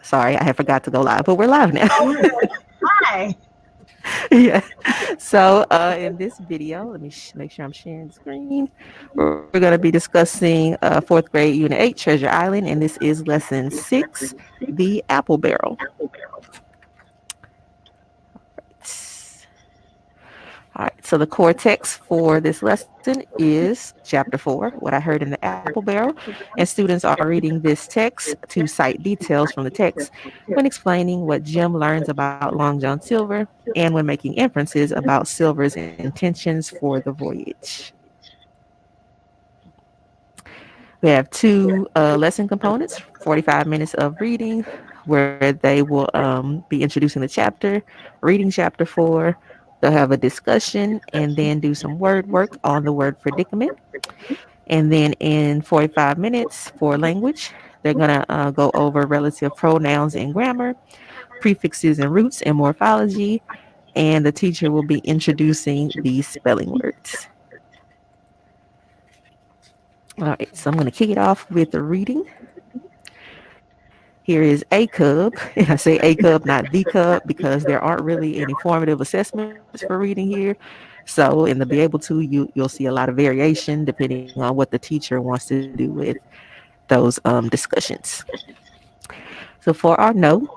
Sorry, I had forgot to go live, but we're live now. Hi. Yeah. So in this video, let me make sure I'm sharing the screen. We're going to be discussing 4th grade Unit 8, Treasure Island, and this is Lesson 6, The Apple Barrel. All right, so the core text for this lesson is Chapter 4, What I Heard in the Apple Barrel, and students are reading this text to cite details from the text when explaining what Jim learns about Long John Silver and when making inferences about Silver's intentions for the voyage. We have two lesson components, 45 minutes of reading, where they will be introducing the chapter, reading chapter 4. They'll have a discussion and then do some word work on the word predicament. And then in 45 minutes for language, they're going to go over relative pronouns and grammar, prefixes and roots and morphology, and the teacher will be introducing these spelling words. All right, so I'm going to kick it off with the reading. Here is a cub, and I say a cub, not the cub, because there aren't really any formative assessments for reading here. So, and to be able to, you'll see a lot of variation depending on what the teacher wants to do with those discussions. So for our note,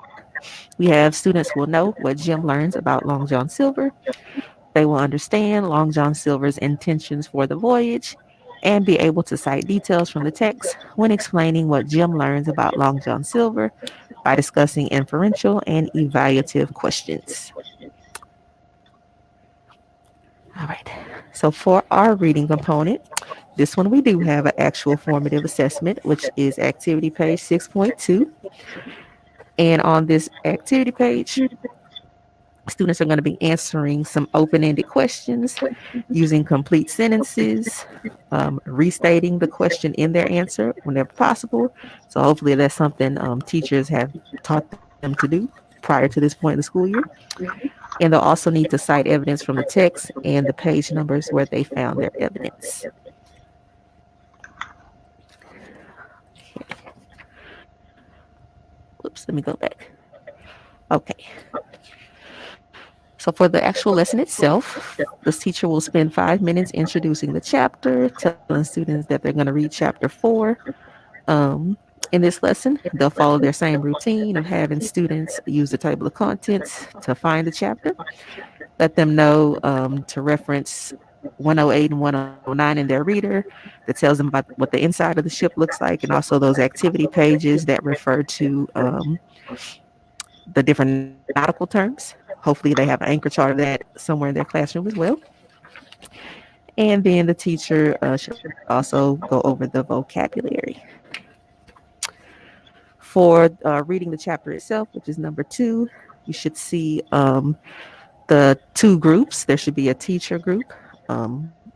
we have students will know what Jim learns about Long John Silver. They will understand Long John Silver's intentions for the voyage and be able to cite details from the text when explaining what Jim learns about Long John Silver by discussing inferential and evaluative questions. All right, so for our reading component, this one we do have an actual formative assessment, which is activity page 6.2. And on this activity page, students are going to be answering some open-ended questions using complete sentences, restating the question in their answer whenever possible. So hopefully that's something teachers have taught them to do prior to this point in the school year. And they'll also need to cite evidence from the text and the page numbers where they found their evidence. Oops, let me go back. Okay. So for the actual lesson itself, this teacher will spend 5 minutes introducing the chapter, telling students that they're going to read chapter 4. In this lesson, they'll follow their same routine of having students use the table of contents to find the chapter, let them know to reference 108 and 109 in their reader that tells them about what the inside of the ship looks like, and also those activity pages that refer to the different nautical terms. Hopefully they have an anchor chart of that somewhere in their classroom as well. And then the teacher should also go over the vocabulary. For reading the chapter itself, which is number 2, you should see the two groups. There should be a teacher group,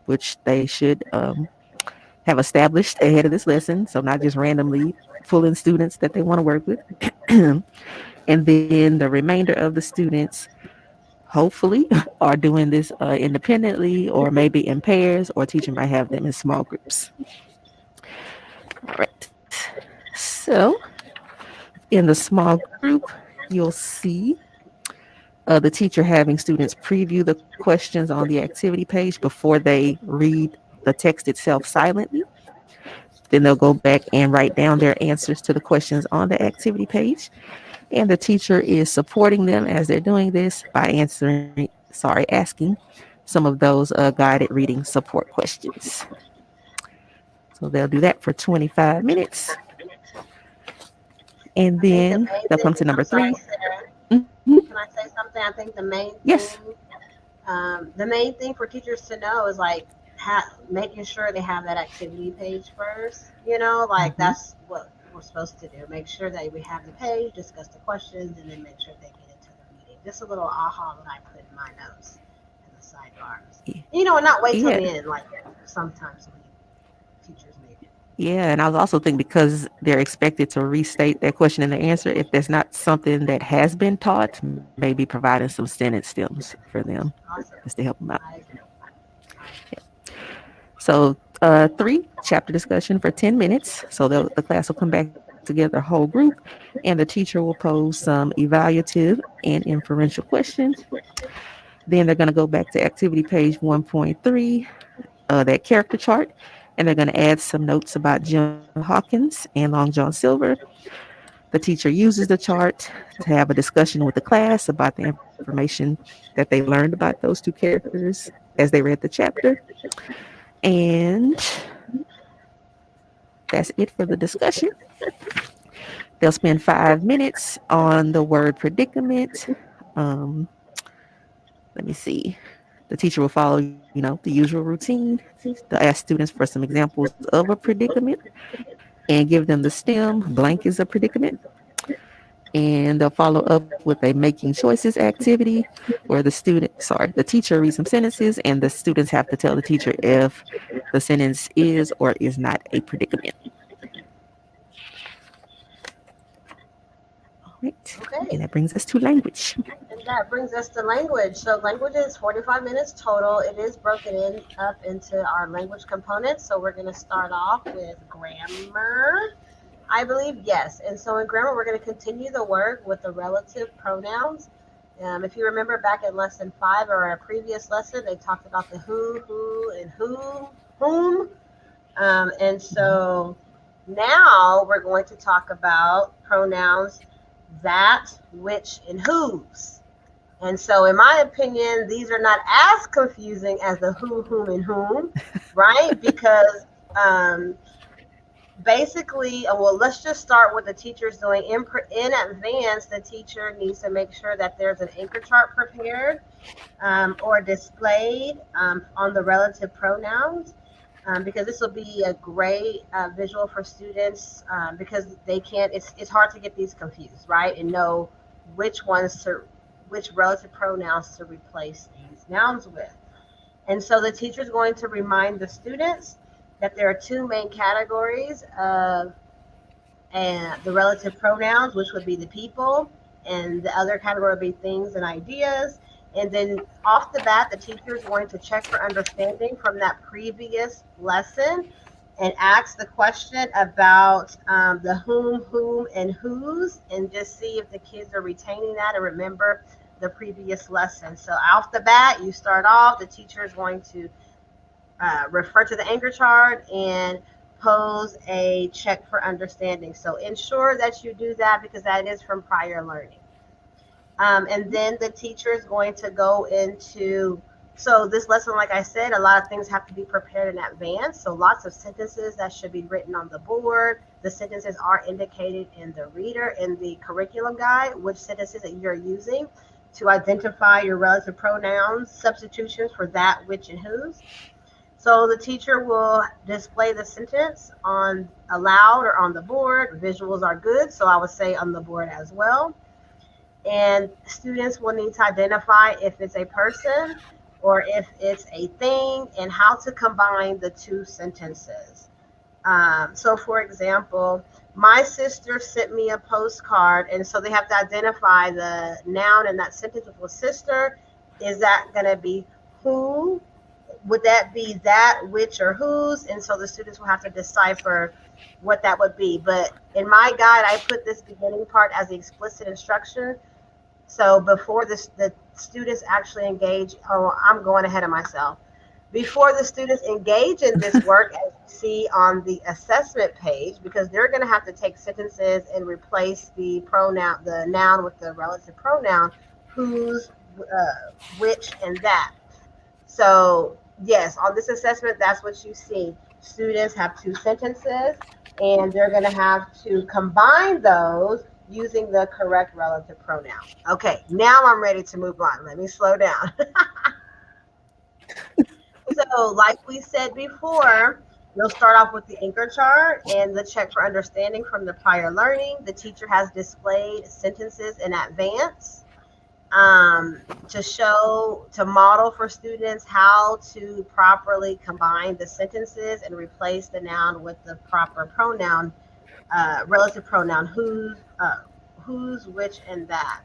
which they should have established ahead of this lesson, so not just randomly pull in students that they want to work with. And then the remainder of the students hopefully are doing this independently or maybe in pairs, or teacher might have them in small groups. All right. So in the small group, you'll see the teacher having students preview the questions on the activity page before they read the text itself silently. Then they'll go back and write down their answers to the questions on the activity page. And the teacher is supporting them as they're doing this by asking some of those guided reading support questions. So they'll do that for 25 minutes. And I think the then main they'll come thing, to number I'm sorry, 3. Sarah. Mm-hmm. Can I say something? I think Yes. the main thing for teachers to know is like making sure they have that activity page first. You know, like Mm-hmm. that's what we're supposed to do. Make sure that we have the page, discuss the questions, and then make sure they get into the reading. Just a little aha that I put in my notes in the sidebars. You know, and not wait till Yeah. the end like sometimes teachers may do. Yeah, and I was also thinking because they're expected to restate their question and the answer, if there's not something that has been taught, maybe providing some sentence stems for them Awesome. just to help them out. I agree. I agree. So, 3, chapter discussion for 10 minutes. So the class will come back together together a whole group, and the teacher will pose some evaluative and inferential questions. Then they're going to go back to activity page 1.3, that character chart, and they're going to add some notes about Jim Hawkins and Long John Silver. The teacher uses the chart to have a discussion with the class about the information that they learned about those two characters as they read the chapter. And that's it for the discussion. They'll spend 5 minutes on the word predicament. Um, Let me see. The teacher will follow, the usual routine. They'll ask students for some examples of a predicament and give them the STEM. Blank is a predicament. And they'll follow up with a making choices activity where the teacher reads some sentences and the students have to tell the teacher if the sentence is or is not a predicament. All right. And Okay. that brings us to language. And that brings us to language. So language is 45 minutes total. It is broken in up into our language components. So we're going to start off with grammar. I believe yes. And so in grammar, we're going to continue the work with the relative pronouns. If you remember back in lesson 5 or a previous lesson, they talked about the who, and whom. And so now we're going to talk about pronouns that, which, and whose. And so, in my opinion, these are not as confusing as the who, whom, and whom, right? Because basically, well, let's just start with the teachers doing in advance. The teacher needs to make sure that there's an anchor chart prepared or displayed on the relative pronouns. Because this will be a great visual for students because they can't, it's hard to get these confused, right? And know which relative pronouns to replace these nouns with. And so the teacher is going to remind the students that there are two main categories of the relative pronouns, which would be the people, and the other category would be things and ideas. And then off the bat, the teacher is going to check for understanding from that previous lesson and ask the question about the whom, and whose, and just see if the kids are retaining that and remember the previous lesson. So off the bat, you start off, the teacher is going to refer to the anchor chart and pose a check for understanding. So ensure that you do that because that is from prior learning. And then the teacher is going to go into, so this lesson, like I said, a lot of things have to be prepared in advance. So lots of sentences that should be written on the board. The sentences are indicated in the reader, in the curriculum guide, which sentences that you're using to identify your relative pronouns, substitutions for that, which, and whose. So the teacher will display the sentence on aloud or on the board. Visuals are good, so I would say on the board as well. And students will need to identify if it's a person or if it's a thing and how to combine the two sentences. So for example, my sister sent me a postcard, and so they have to identify the noun in that sentence with sister. Is that going to be who? Would that be that, which, or whose? And so the students will have to decipher what that would be. But in my guide, I put this beginning part as the explicit instruction. So before the students actually engage, I'm going ahead of myself. Before the students engage in this work, as you see on the assessment page, because they're going to have to take sentences and replace the pronoun, the noun with the relative pronoun, whose, which, and that. So yes, on this assessment, that's what you see. Students have two sentences, and they're going to have to combine those using the correct relative pronoun. Okay, now I'm ready to move on. Let me slow down. So, like we said before, you'll start off with the anchor chart and the check for understanding from the prior learning. The teacher has displayed sentences in advance to model for students how to properly combine the sentences and replace the noun with the proper pronoun, relative pronoun, whose, which, and that.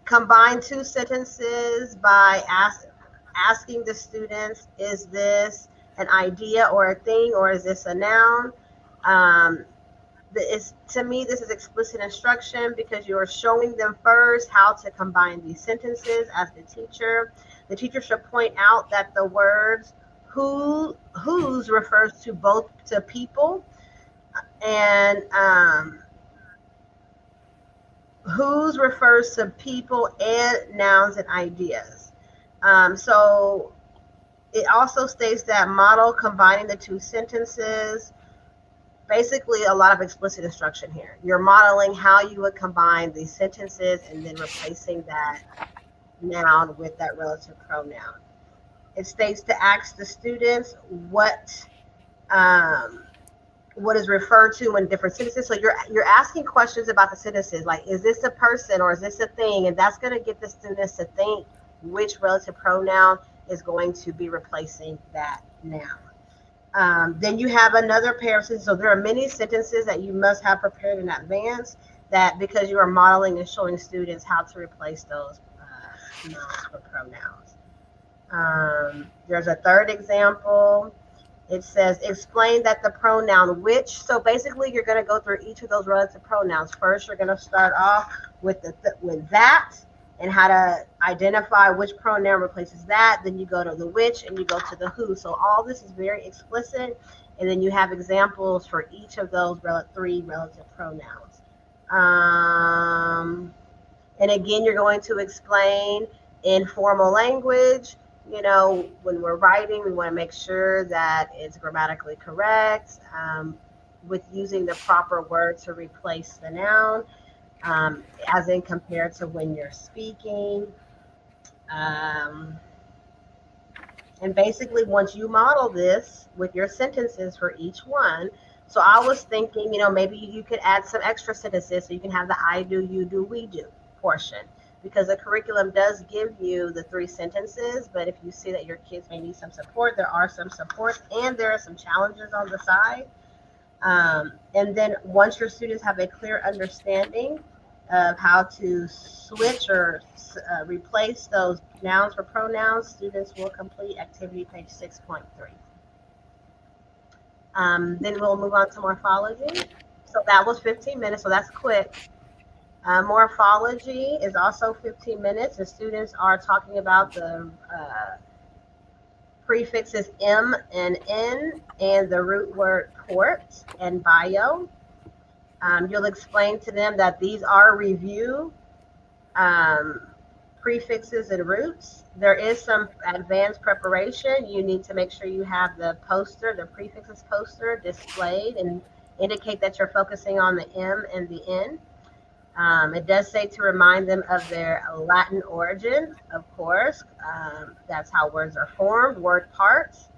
Combine two sentences by asking the students, is this an idea or a thing, or is this a noun? Um, to me, this is explicit instruction because you are showing them first how to combine these sentences as the teacher. The teacher should point out that the words whose refers to both to people and whose refers to people and nouns and ideas. So it also states that model combining the two sentences. Basically, a lot of explicit instruction here. You're modeling how you would combine these sentences and then replacing that noun with that relative pronoun. It states to ask the students um, what is referred to in different sentences. So you're asking questions about the sentences, like is this a person or is this a thing, and that's going to get the students to think which relative pronoun is going to be replacing that noun. Then you have another pair of sentences. So there are many sentences that you must have prepared in advance that because you are modeling and showing students how to replace those nouns with pronouns. There's a third example. It says explain that the pronoun which. So basically, you're going to go through each of those relative pronouns. First, you're going to start off with with that and how to identify which pronoun replaces that. Then you go to the which and you go to the who. So all this is very explicit. And then you have examples for each of those three relative pronouns. And again, you're going to explain in formal language. You know, when we're writing, we want to make sure that it's grammatically correct with using the proper word to replace the noun, as in compared to when you're speaking. Um, and basically, once you model this with your sentences for each one, so I was thinking, maybe you could add some extra sentences so you can have the I do, you do, we do portion. Because the curriculum does give you the three sentences, but if you see that your kids may need some support, there are some supports and there are some challenges on the side. And then once your students have a clear understanding of how to switch or replace those nouns for pronouns, students will complete activity page 6.3. Then we'll move on to morphology. So that was 15 minutes, so that's quick. Morphology is also 15 minutes. The students are talking about the prefixes M and N and the root word port and bio. You'll explain to them that these are review prefixes and roots. There is some advanced preparation. You need to make sure you have the poster, the prefixes poster displayed and indicate that you're focusing on the M and the N. It does say to remind them of their Latin origin, of course. That's how words are formed, word parts.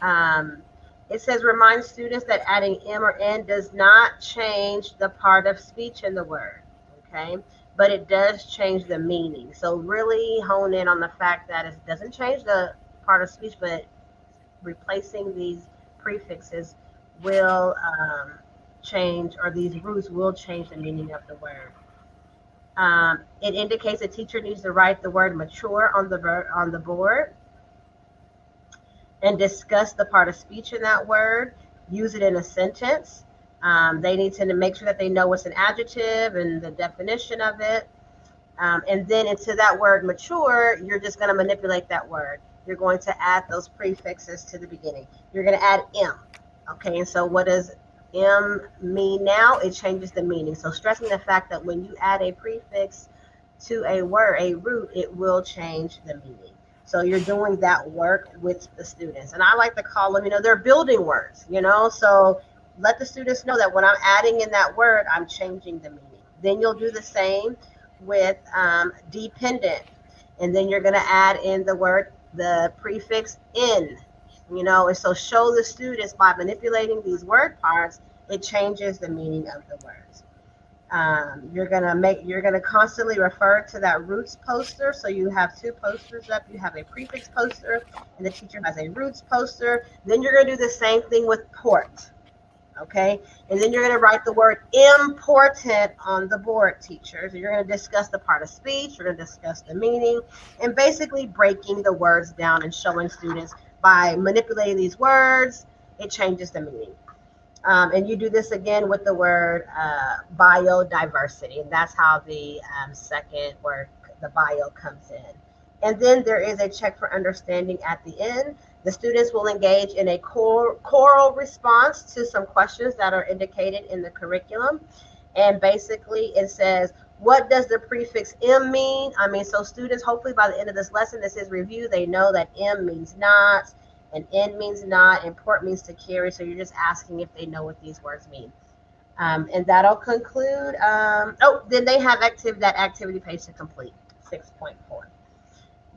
It says remind students that adding M or N does not change the part of speech in the word, okay? But it does change the meaning. So really hone in on the fact that it doesn't change the part of speech, but replacing these prefixes will change, or these roots will change the meaning of the word. It indicates a teacher needs to write the word mature on the board and discuss the part of speech in that word. Use it in a sentence. They need to make sure that they know what's an adjective and the definition of it. And then into that word mature, you're just going to manipulate that word. You're going to add those prefixes to the beginning. You're going to add M. Okay, and so what does M mean now? It changes the meaning. So stressing the fact that when you add a prefix to a word, a root, it will change the meaning. So you're doing that work with the students. And I like to call them, they're building words, so let the students know that when I'm adding in that word, I'm changing the meaning. Then you'll do the same with dependent. And then you're going to add in the prefix in. And so show the students by manipulating these word parts, it changes the meaning of the words. You're gonna constantly refer to that roots poster. So you have two posters up. You have a prefix poster, and the teacher has a roots poster. Then you're gonna do the same thing with port. Okay, and then you're gonna write the word important on the board, teachers. You're gonna discuss the part of speech. You're gonna discuss the meaning, and basically breaking the words down and showing students by manipulating these words, it changes the meaning. And you do this again with the word biodiversity, and that's how the second word, the bio, comes in. And then there is a check for understanding at the end. The students will engage in a choral response to some questions that are indicated in the curriculum. And basically it says, what does the prefix M mean? I mean, so students, hopefully by the end of this lesson, this is review, they know that M means not, and N means not, and port means to carry. So you're just asking if they know what these words mean. And that'll conclude. Then they have that activity page to complete, 6.4.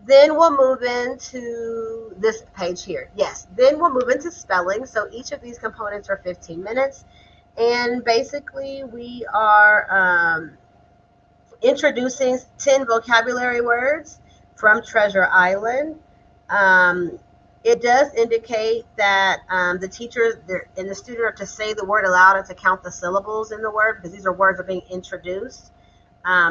Then we'll move into this page here. Yes, then we'll move into spelling. So each of these components are 15 minutes. And basically we are introducing 10 vocabulary words from Treasure Island. It does indicate that the teacher and the student are to say the word aloud and to count the syllables in the word, because these are words that are being introduced.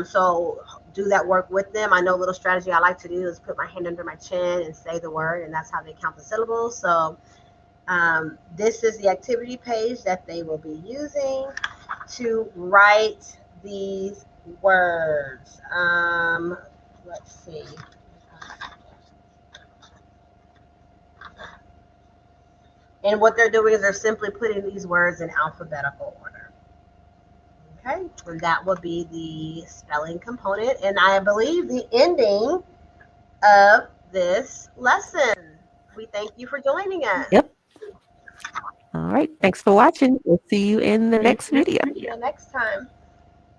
So do that work with them. I know a little strategy I like to do is put my hand under my chin and say the word, and that's how they count the syllables. So this is the activity page that they will be using to write these words. Let's see. And what they're doing is they're simply putting these words in alphabetical order. Okay, and that will be the spelling component, and I believe the ending of this lesson. We thank you for joining us. Yep. All right. Thanks for watching. We'll see you in the next video. Until next time.